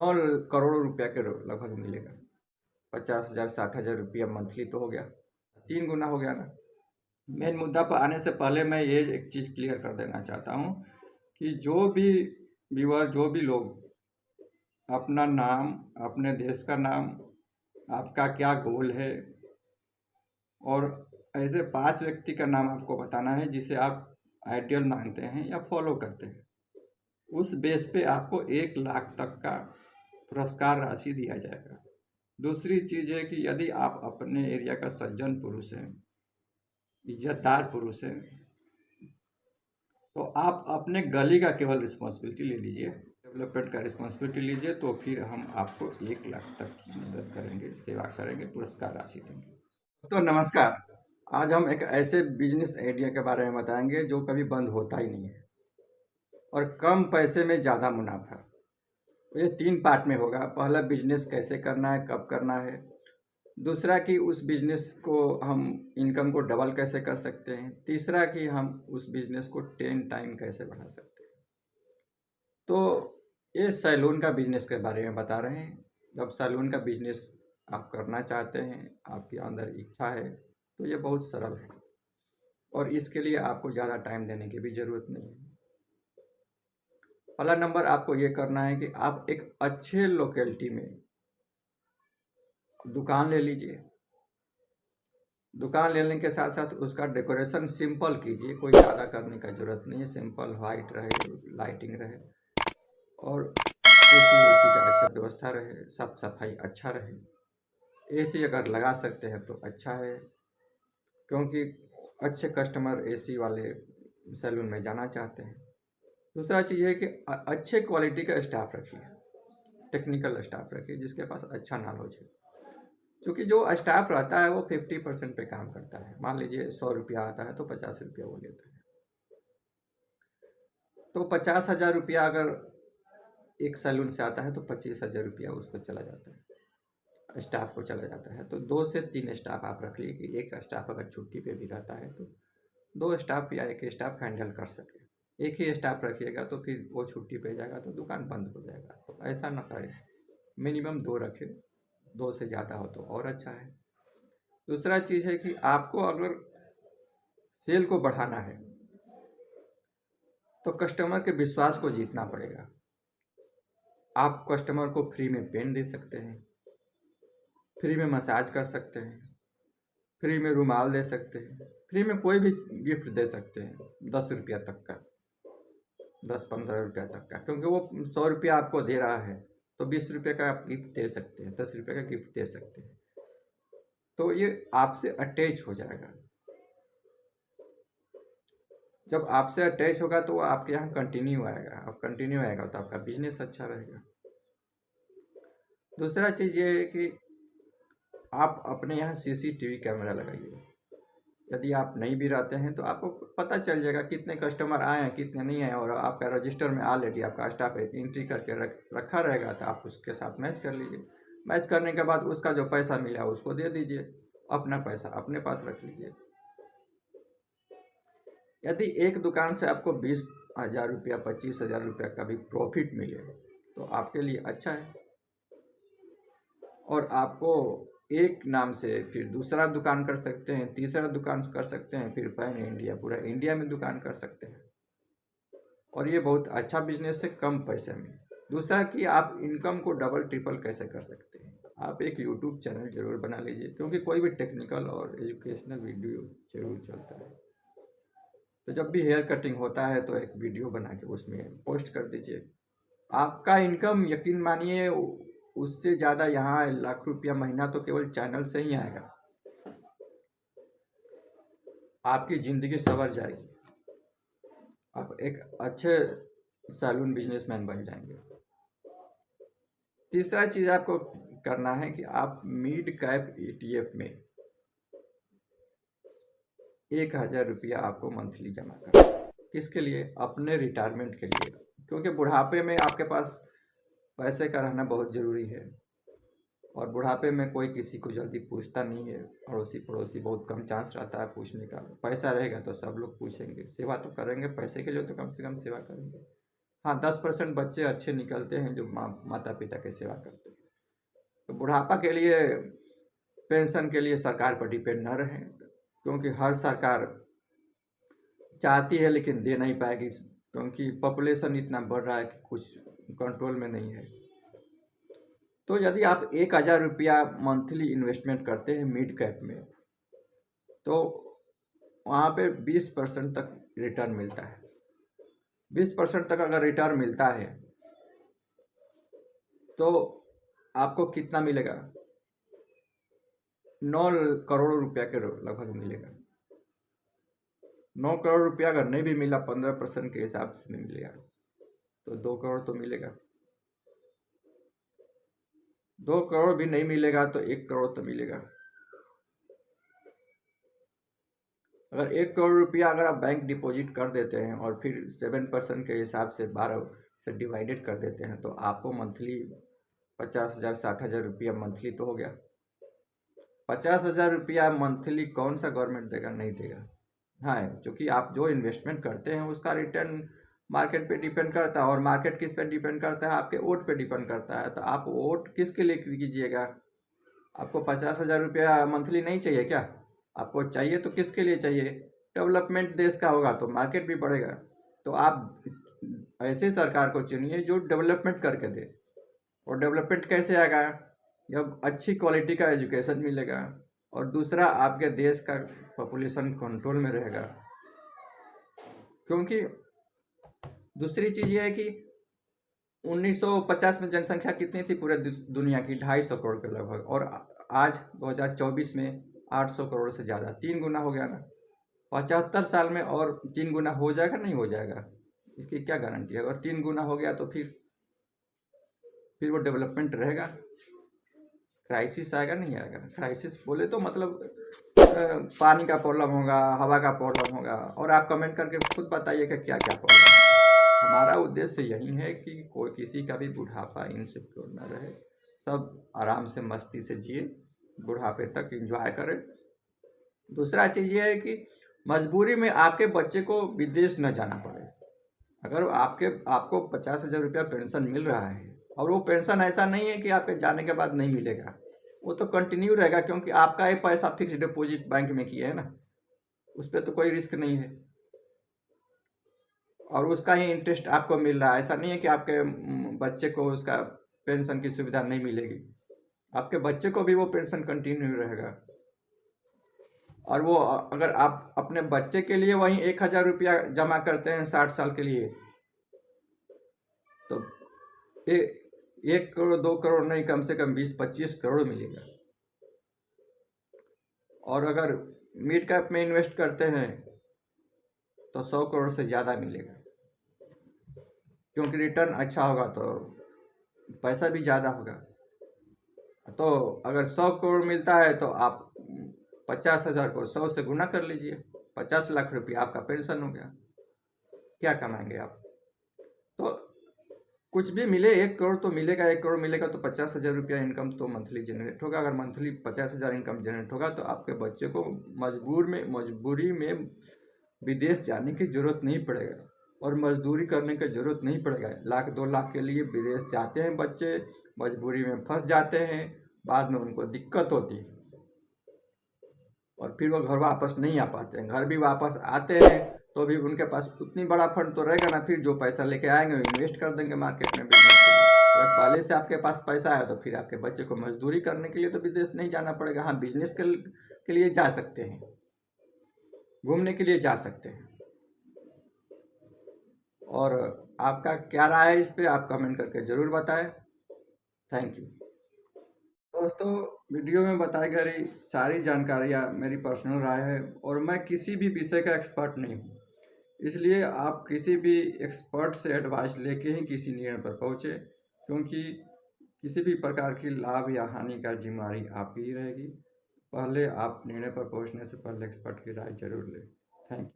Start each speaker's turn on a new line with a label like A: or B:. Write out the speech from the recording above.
A: और करोड़ों रुपया के लगभग मिलेगा। 50,000 60,000 रुपया मंथली तो हो गया, 3 गुना हो गया ना। मेन मुद्दा पर आने से पहले मैं ये एक चीज़ क्लियर कर देना चाहता हूँ कि जो भी व्यूअर, जो भी लोग अपना नाम, अपने देश का नाम, आपका क्या गोल है, और ऐसे 5 व्यक्ति का नाम आपको बताना है जिसे आप आइडियल मानते हैं या फॉलो करते हैं। उस बेस पे आपको 1 लाख तक का पुरस्कार राशि दिया जाएगा। दूसरी चीज़ है कि यदि आप अपने एरिया का सज्जन पुरुष हैं, इज्जतदार पुरुष हैं, तो आप अपने गली का केवल रिस्पॉन्सिबिलिटी ले लीजिए, डेवलपमेंट का रिस्पॉन्सिबिलिटी लीजिए, तो फिर हम आपको 1 लाख तक की मदद करेंगे, सेवा करेंगे, पुरस्कार राशि देंगे। तो नमस्कार, आज हम एक ऐसे बिजनेस आइडिया के बारे में बताएंगे जो कभी बंद होता ही नहीं है और कम पैसे में ज़्यादा मुनाफा। ये 3 पार्ट में होगा। पहला, बिजनेस कैसे करना है, कब करना है। दूसरा कि उस बिजनेस को हम इनकम को डबल कैसे कर सकते हैं। तीसरा कि हम उस बिजनेस को 10 टाइम कैसे बढ़ा सकते हैं। तो ये सैलून का बिजनेस के बारे में बता रहे हैं। जब सैलून का बिजनेस आप करना चाहते हैं, आपके अंदर इच्छा है, तो ये बहुत सरल है और इसके लिए आपको ज़्यादा टाइम देने की भी ज़रूरत नहीं है। पहला नंबर आपको ये करना है कि आप एक अच्छे लोकेलिटी में दुकान ले लीजिए। दुकान लेने के साथ साथ उसका डेकोरेशन सिंपल कीजिए, कोई ज़्यादा करने का ज़रूरत नहीं है। सिंपल वाइट रहे, लाइटिंग रहे और कुर्सी वुर्सी का अच्छा व्यवस्था रहे, साफ सफाई अच्छा रहे। एसी अगर लगा सकते हैं तो अच्छा है, क्योंकि अच्छे कस्टमर एसी वाले सैलून में जाना चाहते हैं। दूसरा चीज़ है कि अच्छे क्वालिटी का स्टाफ रखिए, टेक्निकल स्टाफ रखिए जिसके पास अच्छा नॉलेज है। क्योंकि जो स्टाफ रहता है वो 50% पे काम करता है। मान लीजिए 100 रुपया आता है तो 50 रुपया वो लेता है, तो 50,000 रुपया अगर एक सैलून से आता है तो 25,000 रुपया उसको चला जाता है, स्टाफ को चला जाता है। तो 2 से 3 स्टाफ आप रख लीजिए कि एक स्टाफ अगर छुट्टी पे भी रहता है तो 2 स्टाफ या एक स्टाफ हैंडल कर सके। एक ही स्टाफ रखिएगा तो फिर वो छुट्टी पे जाएगा तो दुकान बंद हो जाएगा। तो ऐसा ना करें, मिनिमम 2 रखें, 2 से ज़्यादा हो तो और अच्छा है। दूसरा चीज़ है कि आपको अगर सेल को बढ़ाना है तो कस्टमर के विश्वास को जीतना पड़ेगा। आप कस्टमर को फ्री में पेन दे सकते हैं, फ्री में मसाज कर सकते हैं, फ्री में रुमाल दे सकते हैं, फ्री में कोई भी गिफ्ट दे सकते हैं 10 रुपया तक का, 10-15 रुपया तक का। क्योंकि वो 100 रुपया आपको दे रहा है तो 20 रुपये का आप गिफ्ट दे सकते हैं, 10 रुपये का गिफ्ट दे सकते हैं। तो ये आपसे अटैच हो जाएगा। जब आपसे अटैच होगा तो वो आपके यहाँ कंटिन्यू आएगा, अब कंटिन्यू आएगा तो आपका बिजनेस अच्छा रहेगा। दूसरा चीज़ ये है कि आप अपने यहाँ सीसीटीवी कैमरा लगाइए। यदि आप नहीं भी रहते हैं तो आपको पता चल जाएगा कितने कस्टमर आए हैं, कितने नहीं आए, और आपका रजिस्टर में ऑलरेडी आपका स्टाफ एंट्री करके रखा रहेगा। तो आप उसके साथ मैच कर लीजिए। मैच करने के बाद उसका जो पैसा मिला उसको दे दीजिए, अपना पैसा अपने पास रख लीजिए। यदि एक दुकान से आपको 20,000 रुपया, 25,000 रुपया का भी प्रॉफिट मिले तो आपके लिए अच्छा है, और आपको एक नाम से फिर दूसरा दुकान कर सकते हैं, तीसरा दुकान कर सकते हैं, फिर पैन इंडिया, पूरा इंडिया में दुकान कर सकते हैं। और ये बहुत अच्छा बिजनेस है कम पैसे में। दूसरा कि आप इनकम को डबल ट्रिपल कैसे कर सकते हैं। आप एक यूट्यूब चैनल जरूर बना लीजिए, क्योंकि कोई भी टेक्निकल और एजुकेशनल वीडियो जरूर चलता है। तो जब भी हेयर कटिंग होता है तो एक वीडियो बना के उसमें पोस्ट कर दीजिए। आपका इनकम यकीन मानिए उससे ज़्यादा, यहाँ लाख रुपया महीना तो केवल चैनल से ही आएगा। आपकी ज़िंदगी संवर जाएगी, आप एक अच्छे सैलून बिजनेसमैन बन जाएंगे। तीसरा चीज़ आपको करना है कि आप मिड कैप ETF में 1,000 रुपया आपको मंथली जमा करना है। किसके लिए? अपने रिटायरमेंट के लिए। क्योंकि बुढ़ापे में आपके पास पैसे का रहना बहुत ज़रूरी है, और बुढ़ापे में कोई किसी को जल्दी पूछता नहीं है। अड़ोसी पड़ोसी बहुत कम चांस रहता है पूछने का। पैसा रहेगा तो सब लोग पूछेंगे, सेवा तो करेंगे, पैसे के लिए तो कम से कम सेवा करेंगे। हाँ 10% बच्चे अच्छे निकलते हैं जो माता पिता की सेवा करते हैं। तो बुढ़ापा के लिए पेंशन के लिए सरकार पर डिपेंड न रहें, क्योंकि हर सरकार चाहती है लेकिन दे नहीं पाएगी, क्योंकि पॉपुलेशन इतना बढ़ रहा है कि कुछ कंट्रोल में नहीं है। तो यदि आप 1,000 रुपया मंथली इन्वेस्टमेंट करते हैं मिड कैप में, तो वहाँ पे 20% तक रिटर्न मिलता है। 20% तक अगर रिटर्न मिलता है तो आपको कितना मिलेगा? 9 करोड़ रुपया के लगभग मिलेगा। 9 करोड़ रुपया अगर नहीं भी मिला 15% के हिसाब से नहीं मिलेगा तो 2 करोड़ तो मिलेगा। 2 करोड़ भी नहीं मिलेगा तो 1 करोड़ तो मिलेगा। अगर 1 करोड़ रुपया अगर आप बैंक डिपॉजिट कर देते हैं और फिर 7% के हिसाब से 12 से डिवाइडेड कर देते हैं तो आपको मंथली 50,000 60,000 रुपया मंथली तो हो गया। 50,000 रुपया मंथली कौन सा गवर्नमेंट देगा? नहीं देगा। हाँ, क्योंकि आप जो इन्वेस्टमेंट करते हैं उसका रिटर्न मार्केट पे डिपेंड करता है, और मार्केट किस पे डिपेंड करता है? आपके वोट पे डिपेंड करता है। तो आप वोट किसके लिए कीजिएगा? आपको 50,000 रुपया मंथली नहीं चाहिए क्या? आपको चाहिए तो किसके लिए चाहिए? डेवलपमेंट देश का होगा तो मार्केट भी बढ़ेगा। तो आप ऐसे सरकार को चुनिए जो डेवलपमेंट करके दे। और डेवलपमेंट कैसे आएगा? जब अच्छी क्वालिटी का एजुकेशन मिलेगा, और दूसरा आपके देश का पॉपुलेशन कंट्रोल में रहेगा। क्योंकि दूसरी चीज़ ये है कि 1950 में जनसंख्या कितनी थी पूरे दुनिया की? 250 करोड़ के लगभग, और आज 2024 में 800 करोड़ से ज़्यादा, 3 गुना हो गया ना। 75 साल में और 3 गुना हो जाएगा? नहीं हो जाएगा। इसकी क्या गारंटी है? अगर 3 गुना हो गया तो फिर वो डेवलपमेंट रहेगा? क्राइसिस आएगा? नहीं आएगा। क्राइसिस बोले तो मतलब पानी का प्रॉब्लम होगा, हवा का प्रॉब्लम होगा, और आप कमेंट करके खुद बताइए कि क्या क्या प्रॉब्लम है। हमारा उद्देश्य यही है कि कोई किसी का भी बुढ़ापा इनसिक्योर न रहे, सब आराम से मस्ती से जिए, बुढ़ापे तक एंजॉय करें। दूसरा चीज़ ये है कि मजबूरी में आपके बच्चे को विदेश न जाना पड़े। अगर आपको 50,000 रुपया पेंशन मिल रहा है, और वो पेंशन ऐसा नहीं है कि आपके जाने के बाद नहीं मिलेगा, वो तो कंटिन्यू रहेगा, क्योंकि आपका एक पैसा फिक्स डिपॉजिट बैंक में किया है ना, उस पर तो कोई रिस्क नहीं है, और उसका ही इंटरेस्ट आपको मिल रहा है। ऐसा नहीं है कि आपके बच्चे को उसका पेंशन की सुविधा नहीं मिलेगी, आपके बच्चे को भी वो पेंशन कंटिन्यू रहेगा। और वो अगर आप अपने बच्चे के लिए वहीं 1,000 रुपया जमा करते हैं 60 साल के लिए, तो 1 करोड़ 2 करोड़ नहीं, कम से कम 20-25 करोड़ मिलेगा। और अगर मिड कैप में इन्वेस्ट करते हैं तो 100 करोड़ से ज़्यादा मिलेगा, क्योंकि रिटर्न अच्छा होगा तो पैसा भी ज़्यादा होगा। तो अगर 100 करोड़ मिलता है तो आप 50,000 को 100 से गुना कर लीजिए, 50 लाख रुपया आपका पेंशन हो गया। क्या कमाएंगे आप? तो कुछ भी मिले, 1 करोड़ तो मिलेगा। 1 करोड़ मिलेगा तो 50,000 रुपया इनकम तो मंथली जनरेट होगा। अगर मंथली 50,000 इनकम जनरेट होगा तो आपके बच्चे को मजबूरी में विदेश जाने की जरूरत नहीं पड़ेगा, और मजदूरी करने की जरूरत नहीं पड़ेगा। 1,00,000 2 लाख के लिए विदेश जाते हैं बच्चे, मजबूरी में फंस जाते हैं, बाद में उनको दिक्कत होती है, और फिर वो घर वापस नहीं आ पाते हैं। घर भी वापस आते हैं तो भी उनके पास उतनी बड़ा फंड तो रहेगा ना, फिर जो पैसा लेके आएंगे वो इन्वेस्ट कर देंगे मार्केट में, बिजनेस के लिए। अगर पहले से आपके पास पैसा है तो फिर आपके बच्चे को मजदूरी करने के लिए तो विदेश नहीं जाना पड़ेगा। हाँ, बिजनेस के लिए जा सकते हैं, घूमने के लिए जा सकते हैं। और आपका क्या राय है इस पे, आप कमेंट करके ज़रूर बताएं। थैंक यू दोस्तों। वीडियो में बताई गई सारी जानकारियाँ मेरी पर्सनल राय है, और मैं किसी भी विषय का एक्सपर्ट नहीं हूँ, इसलिए आप किसी भी एक्सपर्ट से एडवाइस लेके ही किसी निर्णय पर पहुँचे, क्योंकि किसी भी प्रकार की लाभ या हानि का जिम्मेदारी आपकी ही रहेगी। पहले आप निर्णय पर पहुँचने से पहले एक्सपर्ट की राय जरूर लें। Thank you.